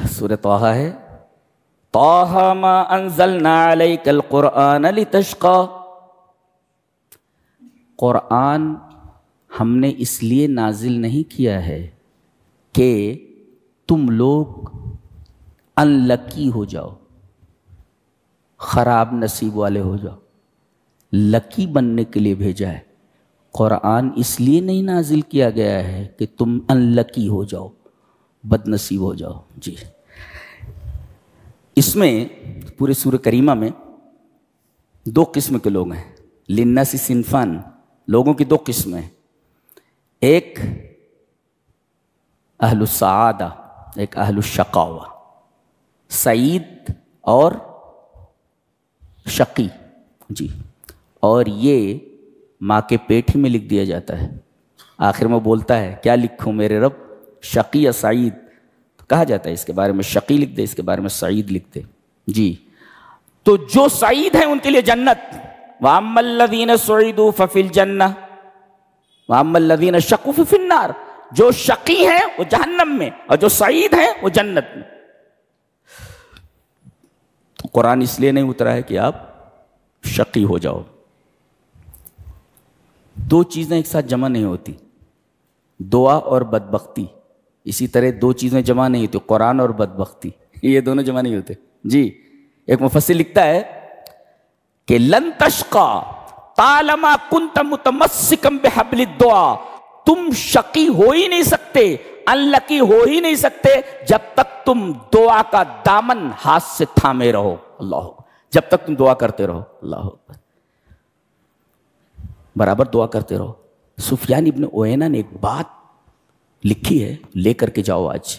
سورۃ طٰہٰ ہے، طٰہٰ ما انزلنا علیک القرآن لتشقی، قرآن ہم نے اس لیے نازل نہیں کیا ہے کہ تم لوگ انلکی ہو جاؤ، خراب نصیب والے ہو جاؤ، لکی بننے کے لیے بھیجا ہے۔ قرآن اس لیے نہیں نازل کیا گیا ہے کہ تم انلکی ہو جاؤ، بد نصیب ہو جاؤ۔ جی، اس میں پورے سورہ کریمہ میں دو قسم کے لوگ ہیں، للناس صنفان، لوگوں کی دو قسمیں ہیں، ایک اہل السعادہ، ایک اہل الشقاوہ، سعید اور شقی۔ جی، اور یہ ماں کے پیٹ ہی میں لکھ دیا جاتا ہے، آخر میں بولتا ہے کیا لکھوں میرے رب، شقی یا سعید؟ تو کہا جاتا ہے اس کے بارے میں شقی لکھ دے، اس کے بارے میں سعید لکھ دے۔ جی، تو جو سعید ہیں ان کے لیے جنت، وَأَمَّا الَّذِينَ سُعِدُوا فَفِي الْجَنَّةِ وَأَمَّا الَّذِينَ شَقُوا فَفِي النَّارِ، جو شقی ہیں وہ جہنم میں اور جو سعید ہیں وہ جنت میں۔ تو قرآن اس لیے نہیں اترا ہے کہ آپ شقی ہو جاؤ۔ دو چیزیں ایک ساتھ جمع نہیں ہوتی، دعا اور بدبختی، اسی طرح دو چیزیں جمع نہیں ہوتی، قرآن اور بدبختی، یہ دونوں جمع نہیں ہوتے۔ جی، ایک مفسر لکھتا ہے کہ لن تشقا طالما کنت متمسکا بحبل الدعا، تم شقی ہو ہی نہیں سکتے، انلکی ہو ہی نہیں سکتے جب تک تم دعا کا دامن ہاتھ سے تھامے رہو۔ اللہ، جب تک تم دعا کرتے رہو، اللہ اکبر، برابر دعا کرتے رہو۔ سفیان ابن عیینہ نے ایک بات لکھی ہے، لے کر کے جاؤ آج،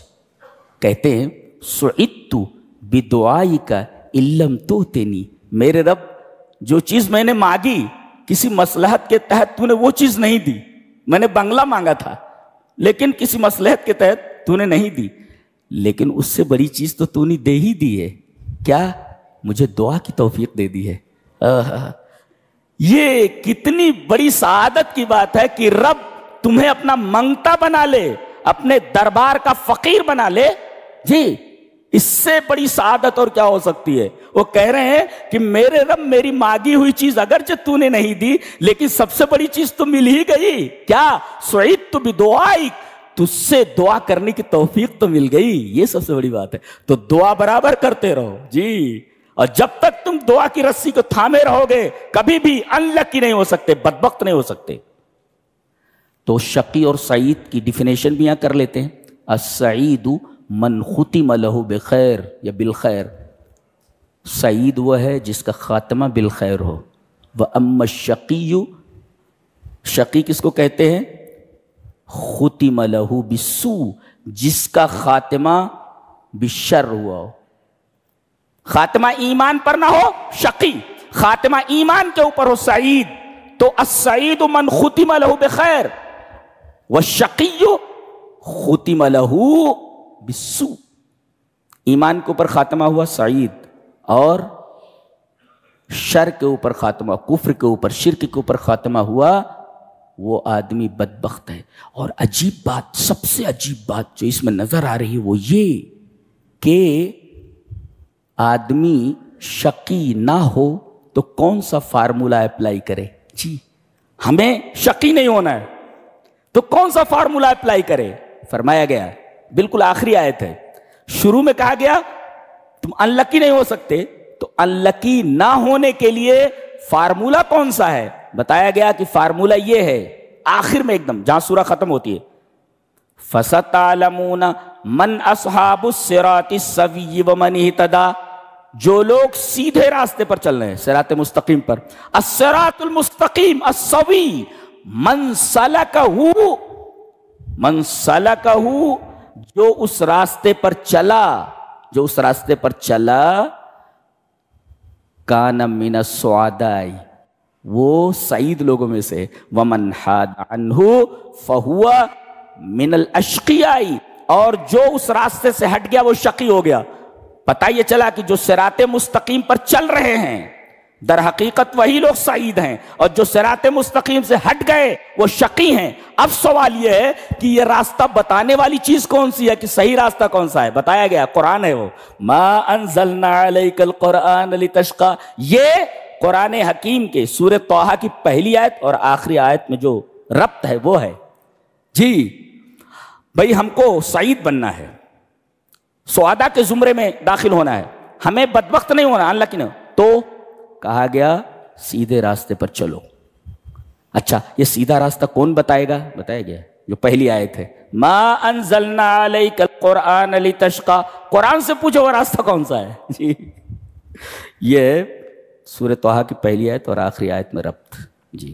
کہتے ہیں سعدت بدعائک ان لم تؤتنی، میرے رب جو چیز میں نے مانگی کسی مصلحت کے تحت تو نے وہ چیز نہیں دی، میں نے بنگلہ مانگا تھا لیکن کسی مصلحت کے تحت تو نے نہیں دی، لیکن اس سے بڑی چیز تو تو نے دے ہی دی ہے، کیا؟ مجھے دعا کی توفیق دے دی ہے۔ یہ کتنی بڑی سعادت کی بات ہے کہ رب تمہیں اپنا منگتا بنا لے، اپنے دربار کا فقیر بنا لے۔ جی، اس سے بڑی سعادت اور کیا ہو سکتی ہے؟ وہ کہہ رہے ہیں کہ میرے رب میری مانگی ہوئی چیز اگرچہ تو نے نہیں دی لیکن سب سے بڑی چیز تو مل ہی گئی، کیا؟ سعدت بدعائک، تجھ سے دعا کرنے کی توفیق تو مل گئی، یہ سب سے بڑی بات ہے۔ تو دعا برابر کرتے رہو جی، اور جب تک تم دعا کی رسی کو تھامے رہو گے کبھی بھی انلکی نہیں ہو سکتے، بدبخت نہیں ہو سکتے۔ تو شقی اور سعید کی ڈیفینیشن بھی یہاں کر لیتے ہیں، السعید من ختم له بخیر یا بالخیر، سعید وہ ہے جس کا خاتمہ بالخیر ہو۔ وَأَمَّا الشَّقِيُّ، شقی کس کو کہتے ہیں؟ ختم له بالسوء، جس کا خاتمہ بالشر ہوا ہو، خاتمہ ایمان پر نہ ہو شقی، خاتمہ ایمان کے اوپر ہو سعید۔ تو السعید من ختم له بخیر والشقی ختم له بالسوء، ایمان کے اوپر خاتمہ ہوا سعید اور شر کے اوپر خاتمہ، کفر کے اوپر، شرک کے اوپر خاتمہ ہوا وہ آدمی بدبخت ہے۔ اور عجیب بات، سب سے عجیب بات جو اس میں نظر آ رہی ہے وہ یہ کہ آدمی شقی نہ ہو تو کون سا فارمولا اپلائی کرے؟ جی، ہمیں شقی نہیں ہونا ہے تو کون سا فارمولا اپلائی کرے؟ فرمایا گیا، بالکل آخری آیت ہے، شروع میں کہا گیا تم انلکی نہیں ہو سکتے، تو انلکی نہ ہونے کے لیے فارمولا کون سا ہے؟ بتایا گیا کہ فارمولا یہ ہے، آخر میں ایک دم جہاں سورہ ختم ہوتی ہے، فَسَتَعْلَمُونَ مَنْ أَصْحَابُ الصِّرَاطِ السَّوِيِّ وَمَنِ اهْتَدَىٰ، جو لوگ سیدھے راستے پر چل رہے ہیں، صراط مستقیم پر، الصراط المستقیم السوی، من سلکہ، جو اس راستے پر چلا، جو اس راستے پر چلا، کان من السعداء، وہ سعید لوگوں میں سے، ومن حاد عنہ فہو من الاشقیاء، اور جو اس راستے سے ہٹ گیا وہ شقی ہو گیا۔ پتہ یہ چلا کہ جو صراط مستقیم پر چل رہے ہیں در حقیقت وہی لوگ سعید ہیں، اور جو صراط مستقیم سے ہٹ گئے وہ شقی ہیں۔ اب سوال یہ ہے کہ یہ راستہ بتانے والی چیز کون سی ہے، کہ صحیح راستہ کون سا ہے؟ بتایا گیا قرآن ہے، وہ ما انزلنا علیک القرآن لتشقی، یہ قرآن حکیم کے سورہ طٰہٰ کی پہلی آیت اور آخری آیت میں جو ربط ہے وہ ہے جی بھائی ہم کو سعید بننا ہے، سعداء کے زمرے میں داخل ہونا ہے، ہمیں بدبخت نہیں ہونا، اللہ کی نہیں، تو کہا گیا سیدھے راستے پر چلو۔ اچھا یہ سیدھا راستہ کون بتائے گا؟ بتایا گیا جو پہلی آیت ہے، ما انزلنا علیک القرآن لتشقی، قرآن سے پوچھو وہ راستہ کون سا ہے جی۔ یہ سورہ طٰہٰ کی پہلی آیت اور آخری آیت میں ربط جی۔